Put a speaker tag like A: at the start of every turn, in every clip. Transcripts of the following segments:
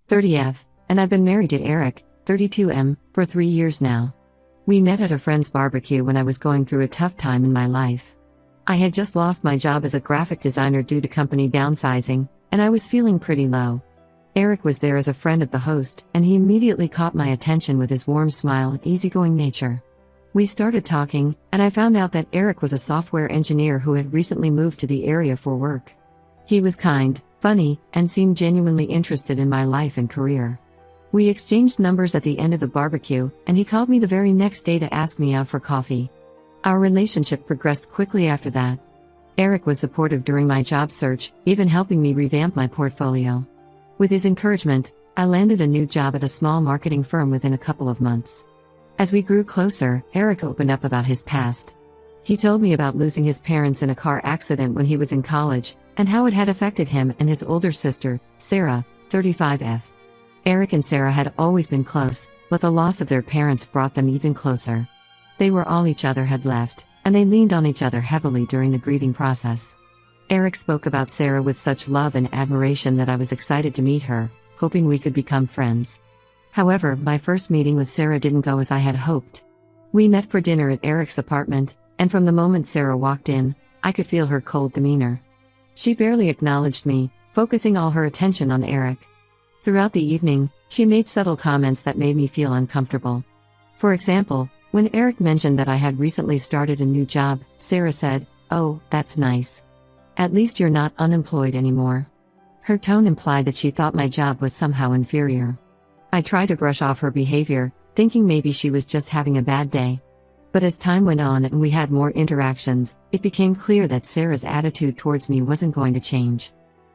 A: 30F, and I've been married to Eric, 32M, for 3 years now. We met at a friend's barbecue when I was going through a tough time in my life. I had just lost my job as a graphic designer due to company downsizing, and I was feeling pretty low. Eric was there as a friend of the host, and he immediately caught my attention with his warm smile and easygoing nature. We started talking, and I found out that Eric was a software engineer who had recently moved to the area for work. He was kind, funny, and seemed genuinely interested in my life and career. We exchanged numbers at the end of the barbecue, and he called me the very next day to ask me out for coffee. Our relationship progressed quickly after that. Eric was supportive during my job search, even helping me revamp my portfolio. With his encouragement, I landed a new job at a small marketing firm within a couple of months. As we grew closer, Eric opened up about his past. He told me about losing his parents in a car accident when he was in college, and how it had affected him and his older sister, Sarah, 35F. Eric and Sarah had always been close, but the loss of their parents brought them even closer. They were all each other had left, and they leaned on each other heavily during the grieving process. Eric spoke about Sarah with such love and admiration that I was excited to meet her, hoping we could become friends. However, my first meeting with Sarah didn't go as I had hoped. We met for dinner at Eric's apartment, and from the moment Sarah walked in, I could feel her cold demeanor. She barely acknowledged me, focusing all her attention on Eric. Throughout the evening, she made subtle comments that made me feel uncomfortable. For example, when Eric mentioned that I had recently started a new job, Sarah said, "Oh, that's nice. At least you're not unemployed anymore." Her tone implied that she thought my job was somehow inferior. I tried to brush off her behavior, thinking maybe she was just having a bad day. But as time went on and we had more interactions, it became clear that Sarah's attitude towards me wasn't going to change.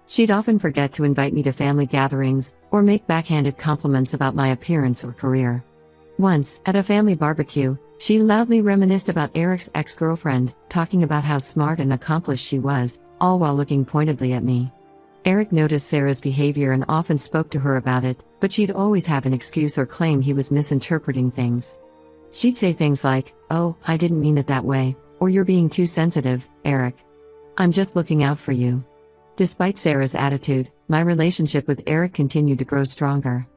A: She'd often forget to invite me to family gatherings, or make backhanded compliments about my appearance or career. Once, at a family barbecue, she loudly reminisced about Eric's ex-girlfriend, talking about how smart and accomplished she was, all while looking pointedly at me. Eric noticed Sarah's behavior and often spoke to her about it, but she'd always have an excuse or claim he was misinterpreting things. She'd say things like, "Oh, I didn't mean it that way," or "You're being too sensitive, Eric. I'm just looking out for you." Despite Sarah's attitude, my relationship with Eric continued to grow stronger.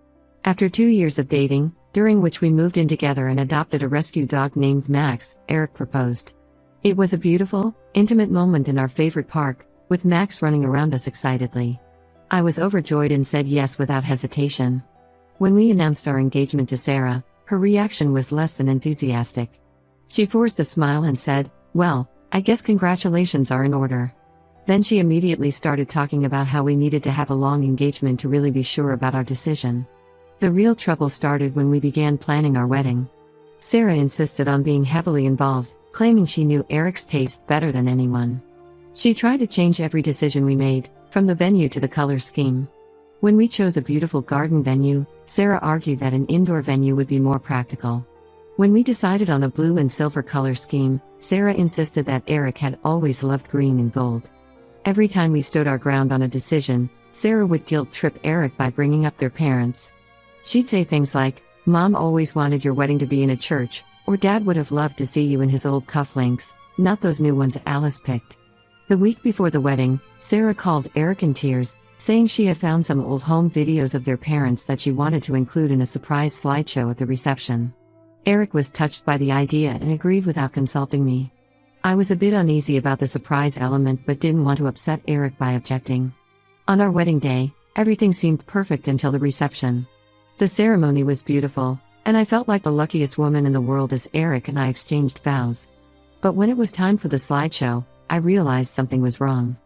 A: After 2 years of dating, during which we moved in together and adopted a rescue dog named Max, Eric proposed. It was a beautiful, intimate moment in our favorite park, with Max running around us excitedly. I was overjoyed and said yes without hesitation. When we announced our engagement to Sarah, her reaction was less than enthusiastic. She forced a smile and said, "Well, I guess congratulations are in order." Then she immediately started talking about how we needed to have a long engagement to really be sure about our decision. The real trouble started when we began planning our wedding. Sarah insisted on being heavily involved, claiming she knew Eric's taste better than anyone. She tried to change every decision we made, from the venue to the color scheme. When we chose a beautiful garden venue, Sarah argued that an indoor venue would be more practical. When we decided on a blue and silver color scheme, Sarah insisted that Eric had always loved green and gold. Every time we stood our ground on a decision, Sarah would guilt-trip Eric by bringing up their parents. She'd say things like, "Mom always wanted your wedding to be in a church," or "Dad would have loved to see you in his old cufflinks, not those new ones Alice picked." The week before the wedding, Sarah called Eric in tears, saying she had found some old home videos of their parents that she wanted to include in a surprise slideshow at the reception. Eric was touched by the idea and agreed without consulting me. I was a bit uneasy about the surprise element but didn't want to upset Eric by objecting. On our wedding day, everything seemed perfect until the reception. The ceremony was beautiful, and I felt like the luckiest woman in the world as Eric and I exchanged vows. But when it was time for the slideshow, I realized something was wrong.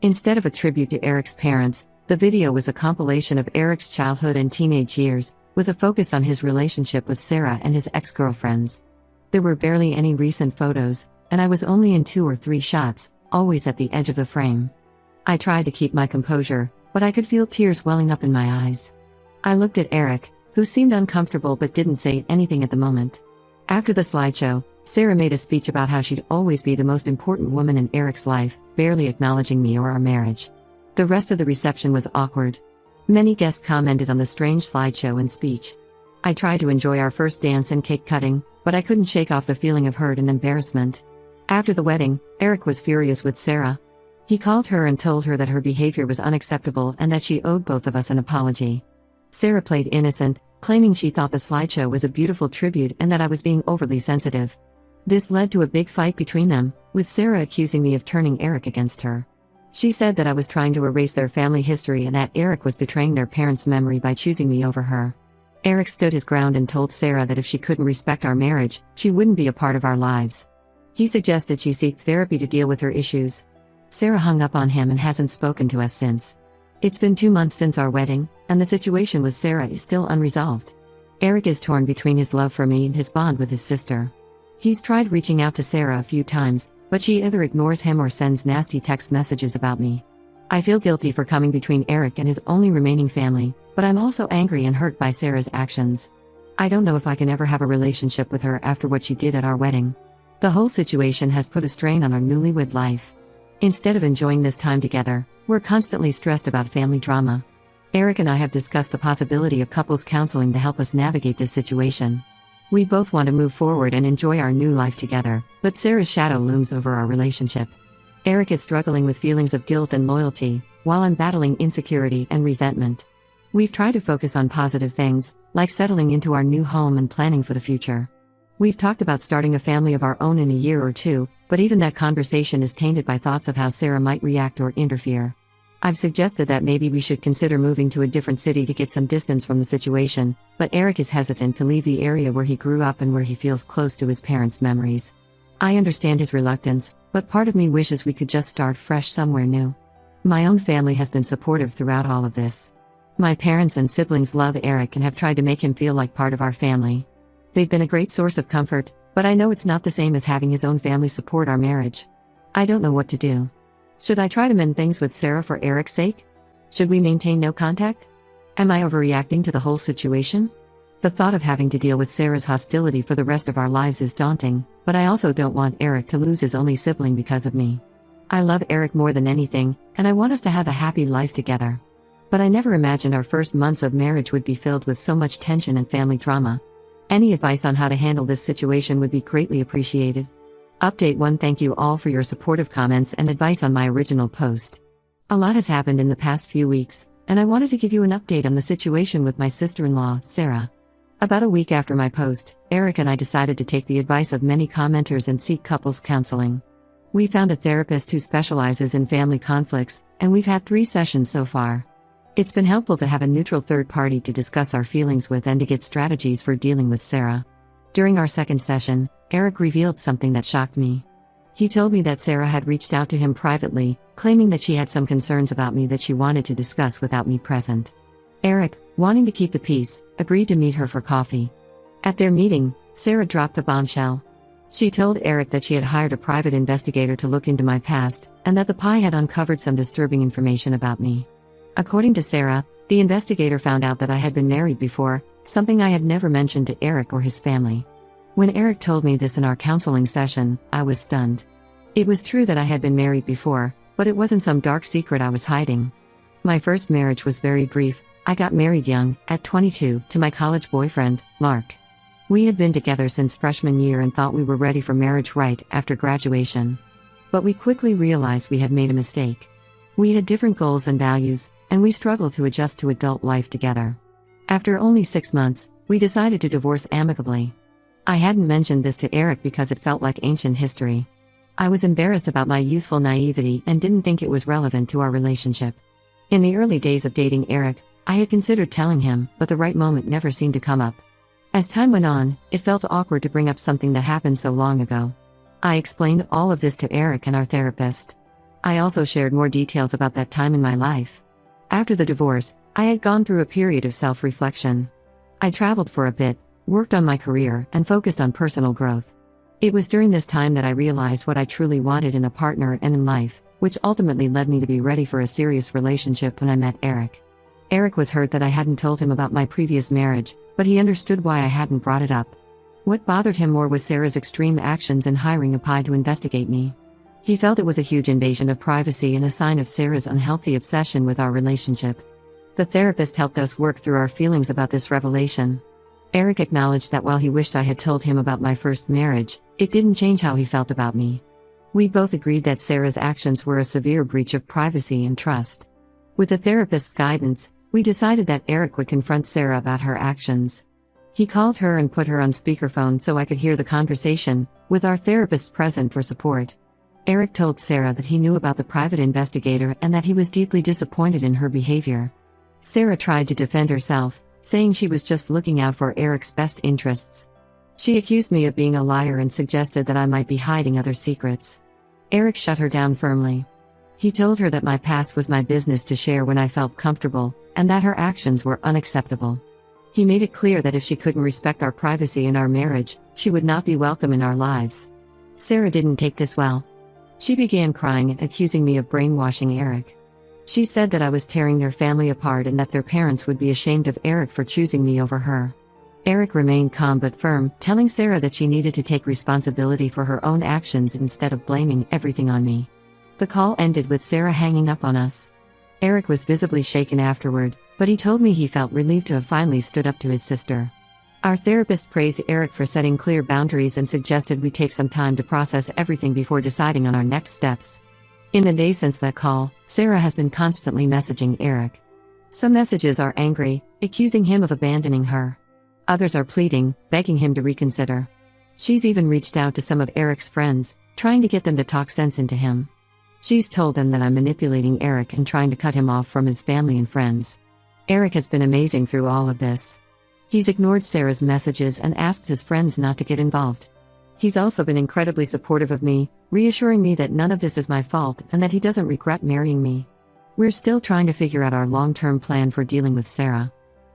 A: Instead of a tribute to Eric's parents, the video was a compilation of Eric's childhood and teenage years, with a focus on his relationship with Sarah and his ex-girlfriends. There were barely any recent photos, and I was only in 2 or 3 shots, always at the edge of the frame. I tried to keep my composure, but I could feel tears welling up in my eyes. I looked at Eric, who seemed uncomfortable but didn't say anything at the moment. After the slideshow, Sarah made a speech about how she'd always be the most important woman in Eric's life, barely acknowledging me or our marriage. The rest of the reception was awkward. Many guests commented on the strange slideshow and speech. I tried to enjoy our first dance and cake cutting, but I couldn't shake off the feeling of hurt and embarrassment. After the wedding, Eric was furious with Sarah. He called her and told her that her behavior was unacceptable and that she owed both of us an apology. Sarah played innocent, claiming she thought the slideshow was a beautiful tribute and that I was being overly sensitive. This led to a big fight between them, with Sarah accusing me of turning Eric against her. She said that I was trying to erase their family history and that Eric was betraying their parents' memory by choosing me over her. Eric stood his ground and told Sarah that if she couldn't respect our marriage, she wouldn't be a part of our lives. He suggested she seek therapy to deal with her issues. Sarah hung up on him and hasn't spoken to us since. It's been 2 months since our wedding, and the situation with Sarah is still unresolved. Eric is torn between his love for me and his bond with his sister. He's tried reaching out to Sarah a few times, but she either ignores him or sends nasty text messages about me. I feel guilty for coming between Eric and his only remaining family, but I'm also angry and hurt by Sarah's actions. I don't know if I can ever have a relationship with her after what she did at our wedding. The whole situation has put a strain on our newlywed life. Instead of enjoying this time together, we're constantly stressed about family drama. Eric and I have discussed the possibility of couples counseling to help us navigate this situation. We both want to move forward and enjoy our new life together, but Sarah's shadow looms over our relationship. Eric is struggling with feelings of guilt and loyalty, while I'm battling insecurity and resentment. We've tried to focus on positive things, like settling into our new home and planning for the future. We've talked about starting a family of our own in a year or two, but even that conversation is tainted by thoughts of how Sarah might react or interfere. I've suggested that maybe we should consider moving to a different city to get some distance from the situation, but Eric is hesitant to leave the area where he grew up and where he feels close to his parents' memories. I understand his reluctance, but part of me wishes we could just start fresh somewhere new. My own family has been supportive throughout all of this. My parents and siblings love Eric and have tried to make him feel like part of our family. They've been a great source of comfort, but I know it's not the same as having his own family support our marriage. I don't know what to do. Should I try to mend things with Sarah for Eric's sake? Should we maintain no contact? Am I overreacting to the whole situation? The thought of having to deal with Sarah's hostility for the rest of our lives is daunting, but I also don't want Eric to lose his only sibling because of me. I love Eric more than anything, and I want us to have a happy life together. But I never imagined our first months of marriage would be filled with so much tension and family drama. Any advice on how to handle this situation would be greatly appreciated. Update 1. Thank you all for your supportive comments and advice on my original post. A lot has happened in the past few weeks, and I wanted to give you an update on the situation with my sister-in-law, Sarah. About a week after my post, Eric and I decided to take the advice of many commenters and seek couples counseling. We found a therapist who specializes in family conflicts, and we've had 3 sessions so far. It's been helpful to have a neutral third party to discuss our feelings with and to get strategies for dealing with Sarah. During our second session, Eric revealed something that shocked me. He told me that Sarah had reached out to him privately, claiming that she had some concerns about me that she wanted to discuss without me present. Eric, wanting to keep the peace, agreed to meet her for coffee. At their meeting, Sarah dropped a bombshell. She told Eric that she had hired a private investigator to look into my past, and that the PI had uncovered some disturbing information about me. According to Sarah, the investigator found out that I had been married before, something I had never mentioned to Eric or his family. When Eric told me this in our counseling session, I was stunned. It was true that I had been married before, but it wasn't some dark secret I was hiding. My first marriage was very brief. I got married young, at 22, to my college boyfriend, Mark. We had been together since freshman year and thought we were ready for marriage right after graduation. But we quickly realized we had made a mistake. We had different goals and values, and we struggled to adjust to adult life together. After only 6 months, we decided to divorce amicably. I hadn't mentioned this to Eric because it felt like ancient history. I was embarrassed about my youthful naivety and didn't think it was relevant to our relationship. In the early days of dating Eric, I had considered telling him, but the right moment never seemed to come up. As time went on, it felt awkward to bring up something that happened so long ago. I explained all of this to Eric and our therapist. I also shared more details about that time in my life. After the divorce, I had gone through a period of self-reflection. I traveled for a bit, worked on my career, and focused on personal growth. It was during this time that I realized what I truly wanted in a partner and in life, which ultimately led me to be ready for a serious relationship when I met Eric. Eric was hurt that I hadn't told him about my previous marriage, but he understood why I hadn't brought it up. What bothered him more was Sarah's extreme actions in hiring a PI to investigate me. He felt it was a huge invasion of privacy and a sign of Sarah's unhealthy obsession with our relationship. The therapist helped us work through our feelings about this revelation. Eric acknowledged that while he wished I had told him about my first marriage, it didn't change how he felt about me. We both agreed that Sarah's actions were a severe breach of privacy and trust. With the therapist's guidance, We decided that Eric would confront Sarah about her actions. He called her and put her on speakerphone so I could hear the conversation, with our therapist present for support. Eric told Sarah that he knew about the private investigator and that he was deeply disappointed in her behavior. Sarah tried to defend herself, saying she was just looking out for Eric's best interests. She accused me of being a liar and suggested that I might be hiding other secrets. Eric shut her down firmly. He told her that my past was my business to share when I felt comfortable, and that her actions were unacceptable. He made it clear that if she couldn't respect our privacy and our marriage, she would not be welcome in our lives. Sarah didn't take this well. She began crying and accusing me of brainwashing Eric. She said that I was tearing their family apart and that their parents would be ashamed of Eric for choosing me over her. Eric remained calm but firm, telling Sarah that she needed to take responsibility for her own actions instead of blaming everything on me. The call ended with Sarah hanging up on us. Eric was visibly shaken afterward, but he told me he felt relieved to have finally stood up to his sister. Our therapist praised Eric for setting clear boundaries and suggested we take some time to process everything before deciding on our next steps. In the days since that call, Sarah has been constantly messaging Eric. Some messages are angry, accusing him of abandoning her. Others are pleading, begging him to reconsider. She's even reached out to some of Eric's friends, trying to get them to talk sense into him. She's told them that I'm manipulating Eric and trying to cut him off from his family and friends. Eric has been amazing through all of this. He's ignored Sarah's messages and asked his friends not to get involved. He's also been incredibly supportive of me, reassuring me that none of this is my fault and that he doesn't regret marrying me. We're still trying to figure out our long-term plan for dealing with Sarah.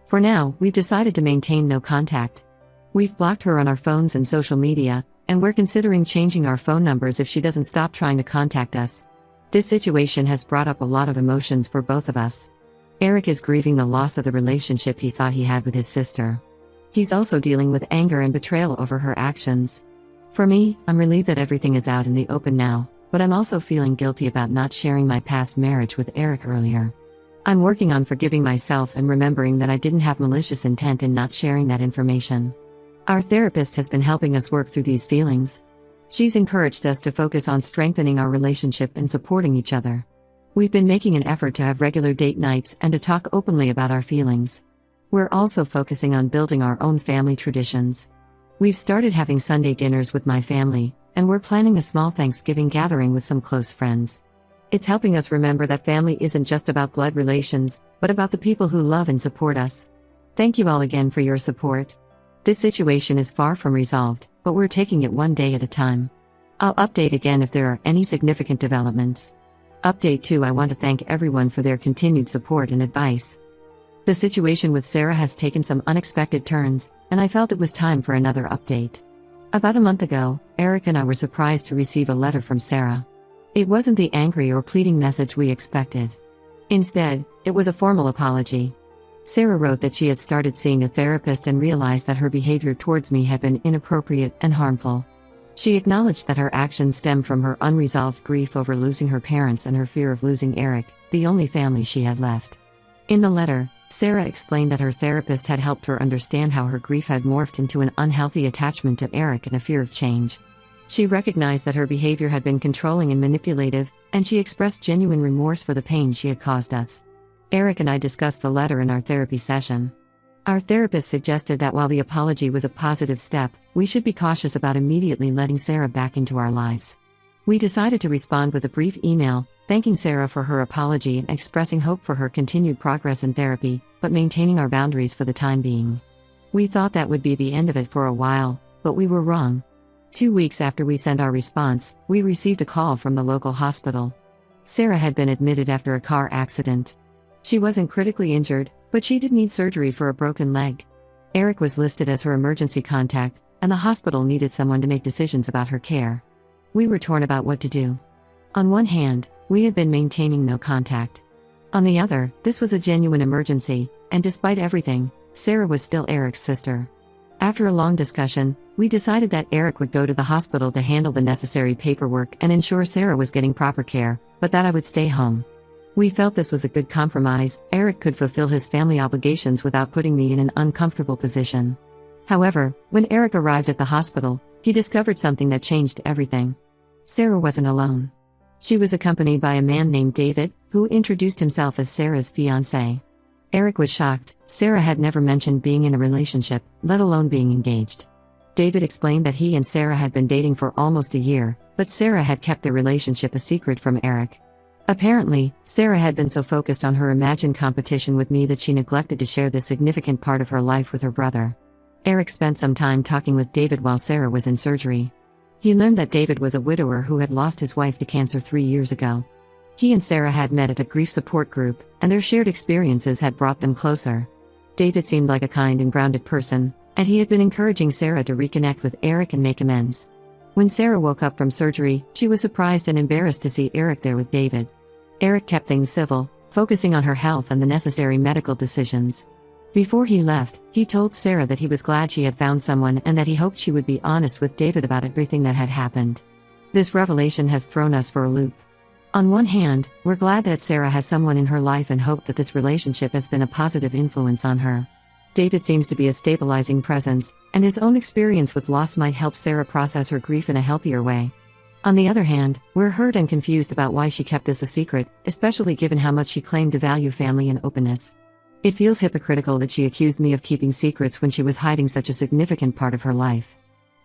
A: For now, we've decided to maintain no contact. We've blocked her on our phones and social media, and we're considering changing our phone numbers if she doesn't stop trying to contact us. This situation has brought up a lot of emotions for both of us. Eric is grieving the loss of the relationship he thought he had with his sister. He's also dealing with anger and betrayal over her actions. For me, I'm relieved that everything is out in the open now, but I'm also feeling guilty about not sharing my past marriage with Eric earlier. I'm working on forgiving myself and remembering that I didn't have malicious intent in not sharing that information. Our therapist has been helping us work through these feelings. She's encouraged us to focus on strengthening our relationship and supporting each other. We've been making an effort to have regular date nights and to talk openly about our feelings. We're also focusing on building our own family traditions. We've started having Sunday dinners with my family, and we're planning a small Thanksgiving gathering with some close friends. It's helping us remember that family isn't just about blood relations, but about the people who love and support us. Thank you all again for your support. This situation is far from resolved, but we're taking it one day at a time. I'll update again if there are any significant developments. Update 2: I want to thank everyone for their continued support and advice. The situation with Sarah has taken some unexpected turns, and I felt it was time for another update. About a month ago, Eric and I were surprised to receive a letter from Sarah. It wasn't the angry or pleading message we expected. Instead, it was a formal apology. Sarah wrote that she had started seeing a therapist and realized that her behavior towards me had been inappropriate and harmful. She acknowledged that her actions stemmed from her unresolved grief over losing her parents and her fear of losing Eric, the only family she had left. In the letter, Sarah explained that her therapist had helped her understand how her grief had morphed into an unhealthy attachment to Eric and a fear of change. She recognized that her behavior had been controlling and manipulative, and she expressed genuine remorse for the pain she had caused us. Eric and I discussed the letter in our therapy session. Our therapist suggested that while the apology was a positive step, we should be cautious about immediately letting Sarah back into our lives. We decided to respond with a brief email, thanking Sarah for her apology and expressing hope for her continued progress in therapy, but maintaining our boundaries for the time being. We thought that would be the end of it for a while, but we were wrong. 2 weeks after we sent our response, we received a call from the local hospital. Sarah had been admitted after a car accident. She wasn't critically injured, but she did need surgery for a broken leg. Eric was listed as her emergency contact, and the hospital needed someone to make decisions about her care. We were torn about what to do. On one hand, we had been maintaining no contact. On the other, this was a genuine emergency, and despite everything, Sarah was still Eric's sister. After a long discussion, we decided that Eric would go to the hospital to handle the necessary paperwork and ensure Sarah was getting proper care, but that I would stay home. We felt this was a good compromise. Eric could fulfill his family obligations without putting me in an uncomfortable position. However, when Eric arrived at the hospital, he discovered something that changed everything. Sarah wasn't alone. She was accompanied by a man named David, who introduced himself as Sarah's fiancé. Eric was shocked. Sarah had never mentioned being in a relationship, let alone being engaged. David explained that he and Sarah had been dating for almost a year, but Sarah had kept their relationship a secret from Eric. Apparently, Sarah had been so focused on her imagined competition with me that she neglected to share this significant part of her life with her brother. Eric spent some time talking with David while Sarah was in surgery. He learned that David was a widower who had lost his wife to cancer 3 years ago. He and Sarah had met at a grief support group, and their shared experiences had brought them closer. David seemed like a kind and grounded person, and he had been encouraging Sarah to reconnect with Eric and make amends. When Sarah woke up from surgery, she was surprised and embarrassed to see Eric there with David. Eric kept things civil, focusing on her health and the necessary medical decisions. Before he left, he told Sarah that he was glad she had found someone and that he hoped she would be honest with David about everything that had happened. This revelation has thrown us for a loop. On one hand, we're glad that Sarah has someone in her life and hope that this relationship has been a positive influence on her. David seems to be a stabilizing presence, and his own experience with loss might help Sarah process her grief in a healthier way. On the other hand, we're hurt and confused about why she kept this a secret, especially given how much she claimed to value family and openness. It feels hypocritical that she accused me of keeping secrets when she was hiding such a significant part of her life.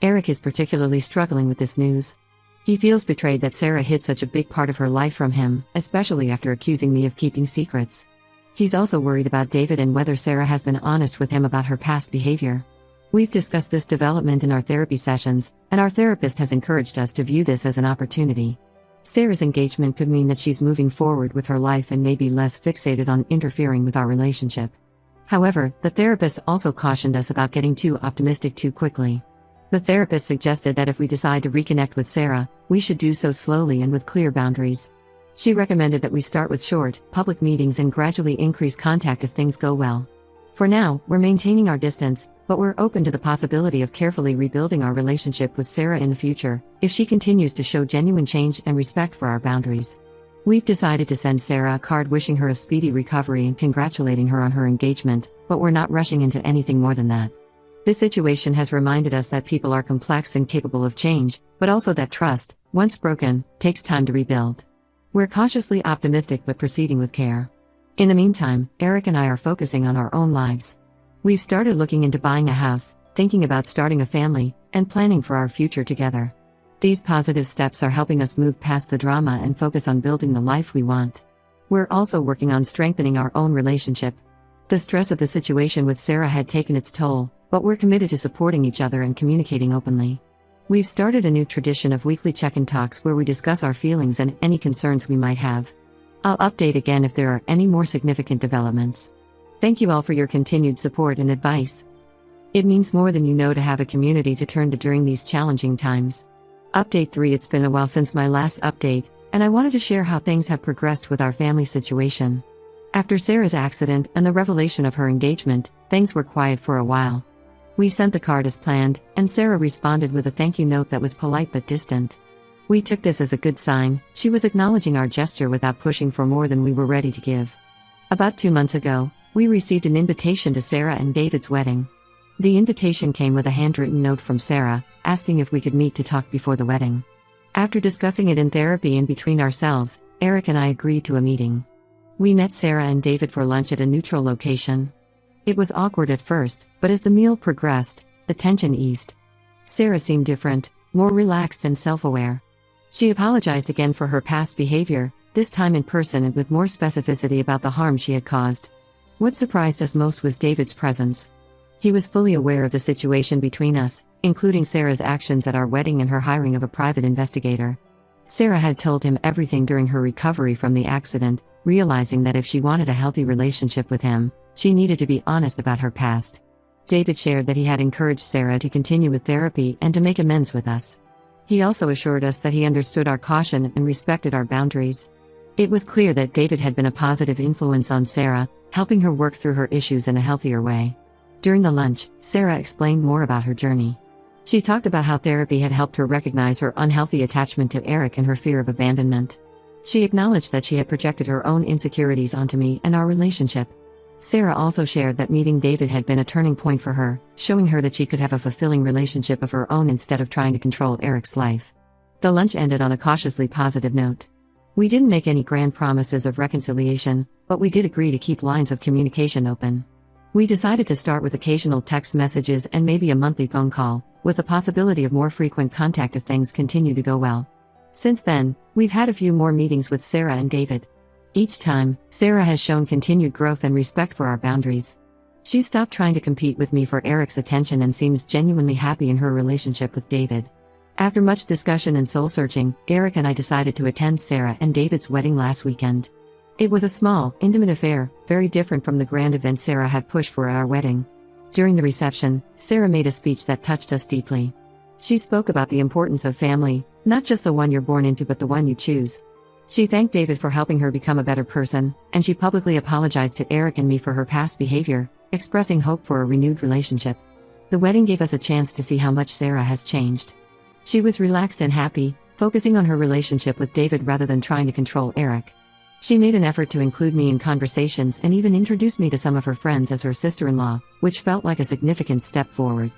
A: Eric is particularly struggling with this news. He feels betrayed that Sarah hid such a big part of her life from him, especially after accusing me of keeping secrets. He's also worried about David and whether Sarah has been honest with him about her past behavior. We've discussed this development in our therapy sessions, and our therapist has encouraged us to view this as an opportunity. Sarah's engagement could mean that she's moving forward with her life and may be less fixated on interfering with our relationship. However, the therapist also cautioned us about getting too optimistic too quickly. The therapist suggested that if we decide to reconnect with Sarah, we should do so slowly and with clear boundaries. She recommended that we start with short, public meetings and gradually increase contact if things go well. For now, we're maintaining our distance, but we're open to the possibility of carefully rebuilding our relationship with Sarah in the future, if she continues to show genuine change and respect for our boundaries. We've decided to send Sarah a card wishing her a speedy recovery and congratulating her on her engagement, but we're not rushing into anything more than that. This situation has reminded us that people are complex and capable of change, but also that trust, once broken, takes time to rebuild. We're cautiously optimistic but proceeding with care. In the meantime, Eric and I are focusing on our own lives. We've started looking into buying a house, thinking about starting a family, and planning for our future together. These positive steps are helping us move past the drama and focus on building the life we want. We're also working on strengthening our own relationship. The stress of the situation with Sarah had taken its toll, but we're committed to supporting each other and communicating openly. We've started a new tradition of weekly check-in talks where we discuss our feelings and any concerns we might have. I'll update again if there are any more significant developments. Thank you all for your continued support and advice. It means more than you know to have a community to turn to during these challenging times. Update 3. It's been a while since my last update, and I wanted to share how things have progressed with our family situation. After Sarah's accident and the revelation of her engagement, things were quiet for a while. We sent the card as planned, and Sarah responded with a thank you note that was polite but distant. We took this as a good sign. She was acknowledging our gesture without pushing for more than we were ready to give. About 2 months ago, we received an invitation to Sarah and David's wedding. The invitation came with a handwritten note from Sarah, asking if we could meet to talk before the wedding. After discussing it in therapy and between ourselves, Eric and I agreed to a meeting. We met Sarah and David for lunch at a neutral location. It was awkward at first, but as the meal progressed, the tension eased. Sarah seemed different, more relaxed and self-aware. She apologized again for her past behavior, this time in person and with more specificity about the harm she had caused. What surprised us most was David's presence. He was fully aware of the situation between us, including Sarah's actions at our wedding and her hiring of a private investigator. Sarah had told him everything during her recovery from the accident, realizing that if she wanted a healthy relationship with him, she needed to be honest about her past. David shared that he had encouraged Sarah to continue with therapy and to make amends with us. He also assured us that he understood our caution and respected our boundaries. It was clear that David had been a positive influence on Sarah, helping her work through her issues in a healthier way. During the lunch, Sarah explained more about her journey. She talked about how therapy had helped her recognize her unhealthy attachment to Eric and her fear of abandonment. She acknowledged that she had projected her own insecurities onto me and our relationship. Sarah also shared that meeting David had been a turning point for her, showing her that she could have a fulfilling relationship of her own instead of trying to control Eric's life. The lunch ended on a cautiously positive note. We didn't make any grand promises of reconciliation, but we did agree to keep lines of communication open. We decided to start with occasional text messages and maybe a monthly phone call, with the possibility of more frequent contact if things continue to go well. Since then, we've had a few more meetings with Sarah and David. Each time, Sarah has shown continued growth and respect for our boundaries. She stopped trying to compete with me for Eric's attention and seems genuinely happy in her relationship with David. After much discussion and soul-searching, Eric and I decided to attend Sarah and David's wedding last weekend. It was a small, intimate affair, very different from the grand event Sarah had pushed for at our wedding. During the reception, Sarah made a speech that touched us deeply. She spoke about the importance of family, not just the one you're born into but the one you choose. She thanked David for helping her become a better person, and she publicly apologized to Eric and me for her past behavior, expressing hope for a renewed relationship. The wedding gave us a chance to see how much Sarah has changed. She was relaxed and happy, focusing on her relationship with David rather than trying to control Eric. She made an effort to include me in conversations and even introduced me to some of her friends as her sister-in-law, which felt like a significant step forward.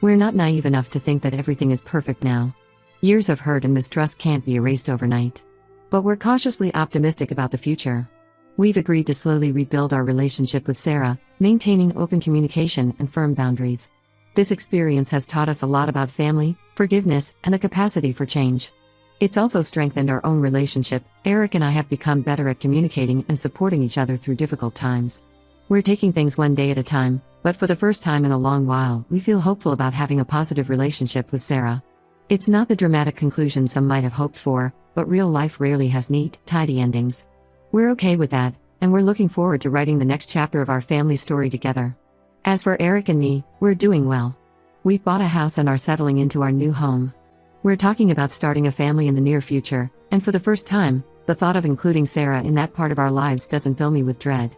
A: We're not naive enough to think that everything is perfect now. Years of hurt and mistrust can't be erased overnight. But we're cautiously optimistic about the future. We've agreed to slowly rebuild our relationship with Sarah, maintaining open communication and firm boundaries. This experience has taught us a lot about family, forgiveness, and the capacity for change. It's also strengthened our own relationship. Eric and I have become better at communicating and supporting each other through difficult times. We're taking things one day at a time, but for the first time in a long while, we feel hopeful about having a positive relationship with Sarah. It's not the dramatic conclusion some might have hoped for, but real life rarely has neat, tidy endings. We're okay with that, and we're looking forward to writing the next chapter of our family story together. As for Eric and me, we're doing well. We've bought a house and are settling into our new home. We're talking about starting a family in the near future, and for the first time, the thought of including Sarah in that part of our lives doesn't fill me with dread.